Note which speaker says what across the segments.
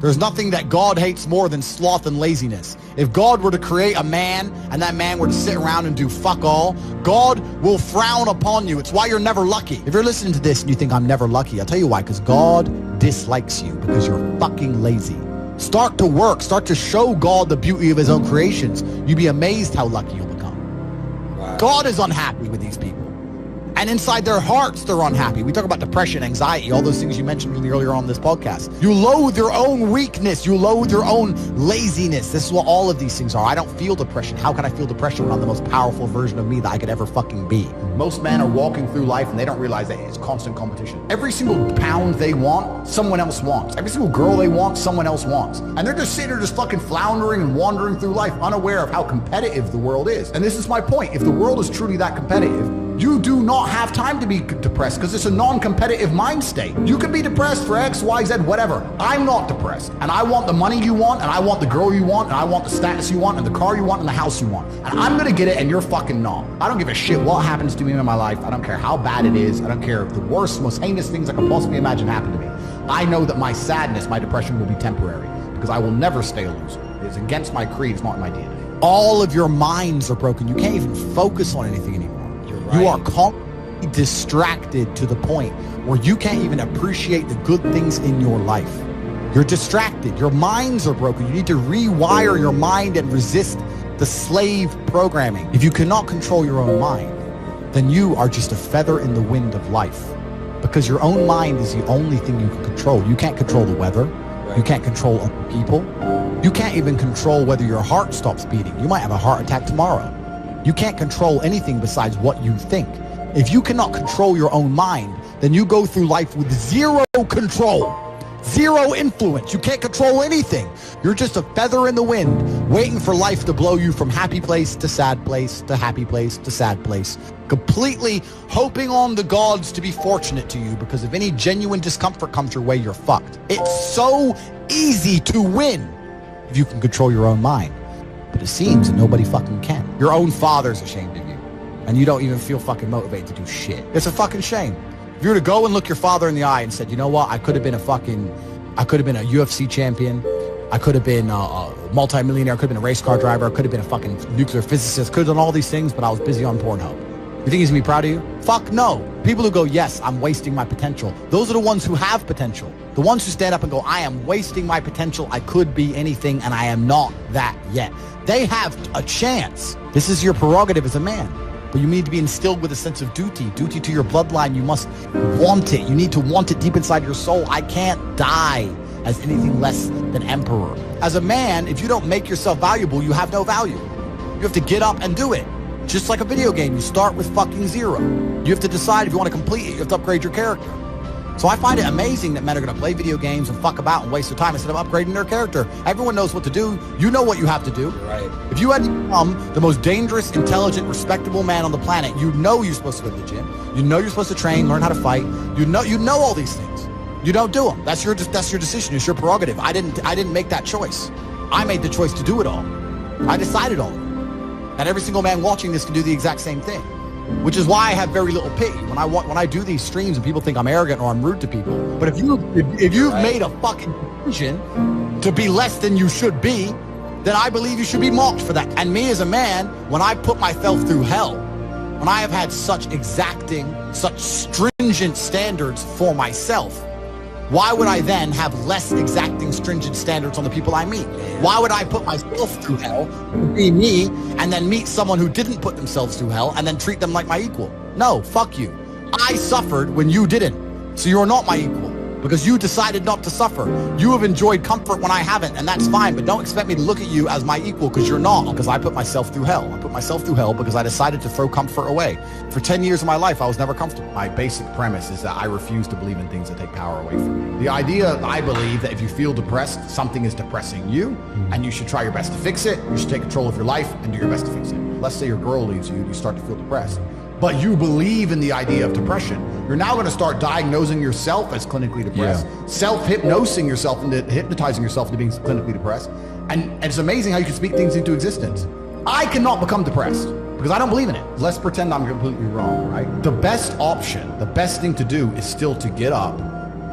Speaker 1: There's nothing that God hates more than sloth and laziness. If God were to create a man and that man were to sit around and do fuck all, God will frown upon you. It's why you're never lucky. If you're listening to this and you think I'm never lucky, I'll tell you why, because God dislikes you because you're fucking lazy. Start to work. Start to show God the beauty of his own creations. You'd be amazed how lucky you'll become. Wow. God is unhappy with these people. And inside their hearts, they're unhappy. We talk about depression, anxiety, all those things you mentioned really earlier on this podcast. You loathe your own weakness. You loathe your own laziness. This is what all of these things are. I don't feel depression. How can I feel depression when I'm the most powerful version of me that I could ever fucking be? Most men are walking through life and they don't realize that it's constant competition. Every single pound they want, someone else wants. Every single girl they want, someone else wants. And they're just sitting there just fucking floundering and wandering through life, unaware of how competitive the world is. And this is my point. If the world is truly that competitive, you do not have time to be depressed because it's a non-competitive mind state. You can be depressed for X, Y, Z, whatever. I'm not depressed. And I want the money you want, and I want the girl you want, and I want the status you want, and the car you want, and the house you want. And I'm gonna get it, and you're fucking not. I don't give a shit what happens to me in my life. I don't care how bad it is. I don't care if the worst, most heinous things I could possibly imagine happen to me. I know that my sadness, my depression will be temporary because I will never stay a loser. It's against my creed. It's not in my DNA. All of your minds are broken. You can't even focus on anything anymore. You are constantly distracted to the point where you can't even appreciate the good things in your life. You're distracted. Your minds are broken. You need to rewire your mind and resist the slave programming. If you cannot control your own mind, then you are just a feather in the wind of life, because your own mind is the only thing you can control. You can't control the weather. You can't control other people. You can't even control whether your heart stops beating. You might have a heart attack tomorrow. You can't control anything besides what you think. If you cannot control your own mind, then you go through life with zero control, zero influence. You can't control anything. You're just a feather in the wind, waiting for life to blow you from happy place to sad place to happy place to sad place, completely hoping on the gods to be fortunate to you, because if any genuine discomfort comes your way, you're fucked. It's so easy to win if you can control your own mind. But it seems that nobody fucking can. Your own father's ashamed of you, and you don't even feel fucking motivated to do shit. It's a fucking shame. If you were to go and look your father in the eye and said, you know what, I could have been a UFC champion. I could have been a multi-millionaire. I could have been a race car driver. I could have been a fucking nuclear physicist. Could have done all these things, but I was busy on Pornhub. You think he's gonna be proud of you? Fuck no. People who go, yes, I'm wasting my potential. Those are the ones who have potential. The ones who stand up and go, I am wasting my potential. I could be anything, and I am not that yet. They have a chance. This is your prerogative as a man. But you need to be instilled with a sense of duty to your bloodline. You must want it. You need to want it deep inside your soul. I can't die as anything less than emperor. As a man, if you don't make yourself valuable, you have no value. You have to get up and do it. Just like a video game, you start with fucking zero. You have to decide if you want to complete it. You have to upgrade your character. So I find it amazing that men are going to play video games and fuck about and waste their time instead of upgrading their character. Everyone knows what to do. You know what you have to do. Right. If you had to become the most dangerous, intelligent, respectable man on the planet, you know you're supposed to go to the gym. You know you're supposed to train, learn how to fight. You know all these things. You don't do them. That's your decision. It's your prerogative. I didn't make that choice. I made the choice to do it all. I decided on it. And every single man watching this can do the exact same thing, which is why I have very little pity when I do these streams and people think I'm arrogant or I'm rude to people. But if you've made a fucking decision to be less than you should be, then I believe you should be mocked for that. And me as a man, when I put myself through hell, when I have had such exacting, such stringent standards for myself, why would I then have less exacting, stringent standards on the people I meet? Why would I put myself through hell, be me, and then meet someone who didn't put themselves through hell and then treat them like my equal? No, fuck you. I suffered when you didn't. So you're not my equal because you decided not to suffer. You have enjoyed comfort when I haven't, and that's fine, but don't expect me to look at you as my equal because you're not, because I put myself through hell. I put myself through hell because I decided to throw comfort away. For 10 years of my life, I was never comfortable. My basic premise is that I refuse to believe in things that take power away from you. The idea, I believe, that if you feel depressed, something is depressing you, and you should try your best to fix it. You should take control of your life and do your best to fix it. Let's say your girl leaves you, you start to feel depressed. But you believe in the idea of depression. You're now going to start diagnosing yourself as clinically depressed, self-hypnosing yourself into hypnotizing yourself into being clinically depressed. And it's amazing how you can speak things into existence. I cannot become depressed because I don't believe in it. Let's pretend I'm completely wrong, right? The best option, the best thing to do is still to get up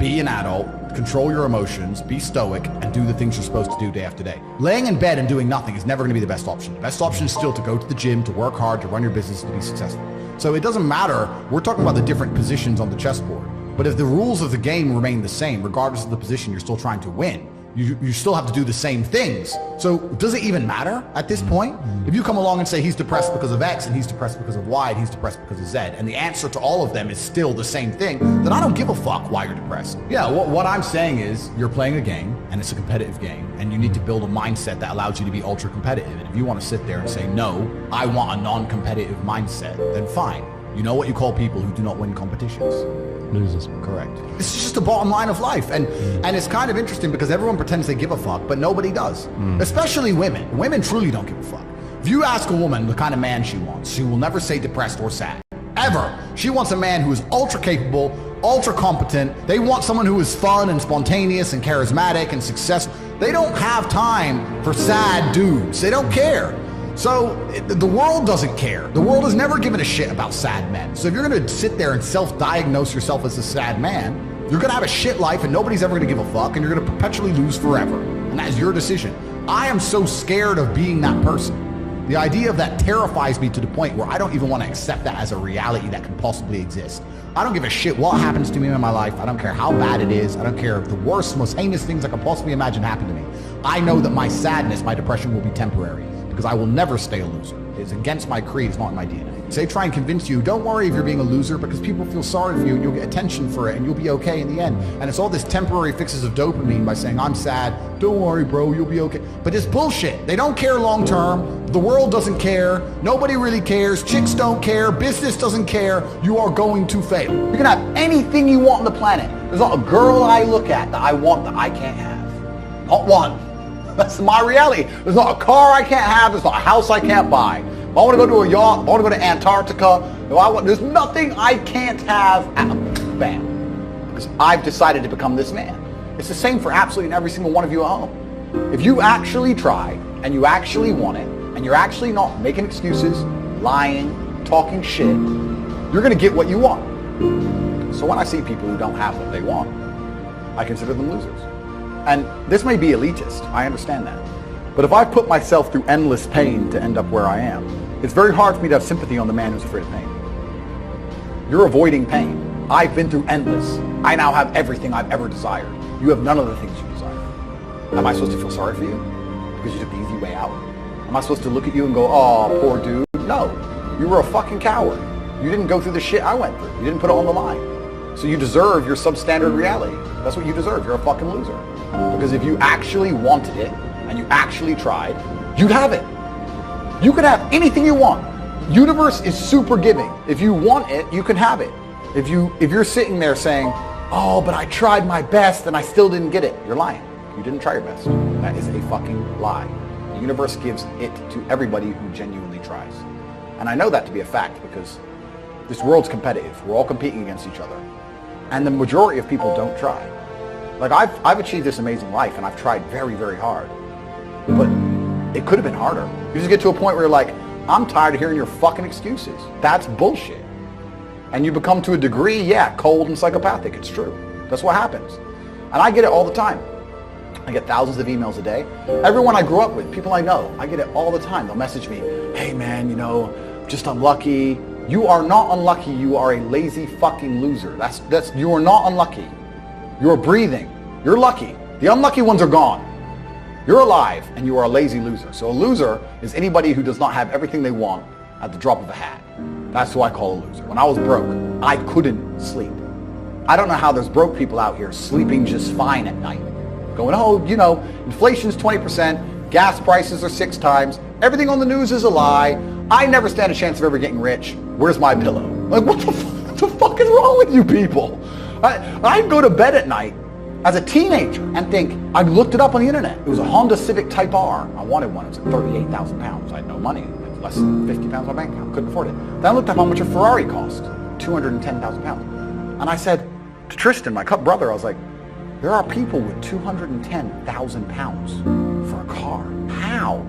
Speaker 1: be an adult, control your emotions, be stoic, and do the things you're supposed to do day after day. Laying in bed and doing nothing is never going to be the best option. The best option is still to go to the gym, to work hard, to run your business, to be successful. So it doesn't matter. We're talking about the different positions on the chessboard. But if the rules of the game remain the same, regardless of the position you're still trying to win, you still have to do the same things. So does it even matter at this point? If you come along and say he's depressed because of X and he's depressed because of Y and he's depressed because of Z, and the answer to all of them is still the same thing, then I don't give a fuck why you're depressed. Yeah, what I'm saying is you're playing a game and it's a competitive game, and you need to build a mindset that allows you to be ultra competitive. And if you want to sit there and say, no, I want a non-competitive mindset, then fine. You know what you call people who do not win competitions?
Speaker 2: Losers.
Speaker 1: Correct. This is just the bottom line of life. And it's kind of interesting because everyone pretends they give a fuck, but nobody does. Especially women. Women truly don't give a fuck. If you ask a woman the kind of man she wants, she will never say depressed or sad. Ever. She wants a man who is ultra capable, ultra competent. They want someone who is fun and spontaneous and charismatic and successful. They don't have time for sad dudes. They don't care. So the world doesn't care. The world has never given a shit about sad men. So if you're going to sit there and self-diagnose yourself as a sad man, you're going to have a shit life and nobody's ever going to give a fuck, and you're going to perpetually lose forever. And that is your decision. I am so scared of being that person. The idea of that terrifies me to the point where I don't even want to accept that as a reality that can possibly exist. I don't give a shit what happens to me in my life. I don't care how bad it is. I don't care if the worst, most heinous things I can possibly imagine happen to me. I know that my sadness, my depression will be temporary, because I will never stay a loser. It's against my creed. It's not in my DNA. So they try and convince you, don't worry if you're being a loser, because people feel sorry for you and you'll get attention for it and you'll be okay in the end. And it's all this temporary fixes of dopamine by saying, I'm sad. Don't worry, bro. You'll be okay. But it's bullshit. They don't care long term. The world doesn't care. Nobody really cares. Chicks don't care. Business doesn't care. You are going to fail. You can have anything you want on the planet. There's not a girl I look at that I want that I can't have. Not one. That's my reality. There's not a car I can't have. There's not a house I can't buy. If I want to go to a yacht, if I want to go to Antarctica, there's nothing I can't have. Bam. Because I've decided to become this man. It's the same for absolutely every single one of you at home. If you actually try and you actually want it and you're actually not making excuses, lying, talking shit, you're going to get what you want. So when I see people who don't have what they want, I consider them losers. And this may be elitist, I understand that. But if I put myself through endless pain to end up where I am, it's very hard for me to have sympathy on the man who's afraid of pain. You're avoiding pain. I've been through endless. I now have everything I've ever desired. You have none of the things you desire. Am I supposed to feel sorry for you? Because you took the easy way out? Am I supposed to look at you and go, oh, poor dude? No. You were a fucking coward. You didn't go through the shit I went through. You didn't put it on the line. So you deserve your substandard reality. That's what you deserve. You're a fucking loser. Because if you actually wanted it, and you actually tried, you'd have it. You could have anything you want. Universe is super giving. If you want it, you can have it. If you're sitting there saying, oh, but I tried my best and I still didn't get it, you're lying. You didn't try your best. That is a fucking lie. The universe gives it to everybody who genuinely tries. And I know that to be a fact because this world's competitive. We're all competing against each other. And the majority of people don't try. Like I've achieved this amazing life and I've tried very, very hard. But it could have been harder. You just get to a point where you're like, I'm tired of hearing your fucking excuses. That's bullshit. And you become to a degree, yeah, cold and psychopathic. It's true. That's what happens. And I get it all the time. I get thousands of emails a day. Everyone I grew up with, people I know, I get it all the time. They'll message me, hey man, just unlucky. You are not unlucky. You are a lazy fucking loser. You are not unlucky. You're breathing. You're lucky. The unlucky ones are gone. You're alive and you are a lazy loser. So a loser is anybody who does not have everything they want at the drop of a hat. That's who I call a loser. When I was broke, I couldn't sleep. I don't know how there's broke people out here sleeping just fine at night. Going, oh, inflation's 20%, gas prices are 6 times, everything on the news is a lie, I never stand a chance of ever getting rich, where's my pillow? Like, what the fuck is wrong with you people? I'd go to bed at night as a teenager and think, I looked it up on the internet. It was a Honda Civic Type R. I wanted one. It was like 38,000 pounds. I had no money. Less than 50 pounds on my bank account. Couldn't afford it. Then I looked up how much a Ferrari cost. 210,000 pounds. And I said to Tristan, my brother, I was like, there are people with 210,000 pounds for a car. How?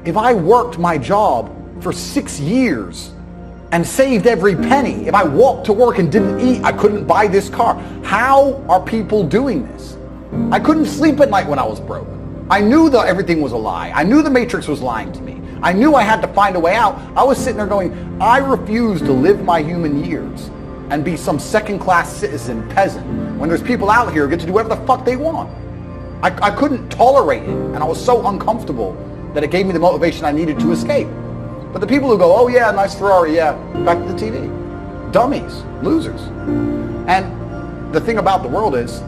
Speaker 1: If I worked my job for 6 years
Speaker 2: and saved every penny. If I walked to work and didn't eat, I couldn't buy this car. How are people doing this? I couldn't sleep at night when I was broke. I knew that everything was a lie. I knew the Matrix was lying to me. I knew I had to find a way out. I was sitting there going, I refuse to live my human years and be some second-class citizen peasant when there's people out here who get to do whatever the fuck they want. I couldn't tolerate it, and I was so uncomfortable that it gave me the motivation I needed to escape. But the people who go, oh yeah, nice Ferrari, yeah, back to the TV. Dummies, losers. And the thing about the world is,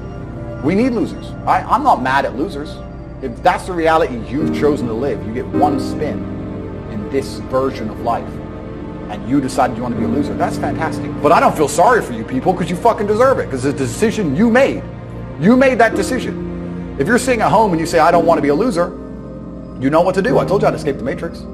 Speaker 2: we need losers. I'm not mad at losers. If that's the reality you've chosen to live, you get one spin in this version of life, and you decided you want to be a loser, that's fantastic. But I don't feel sorry for you people because you fucking deserve it, because it's a decision you made. You made that decision. If you're sitting at home and you say, I don't want to be a loser, you know what to do. I told you how to escape the Matrix.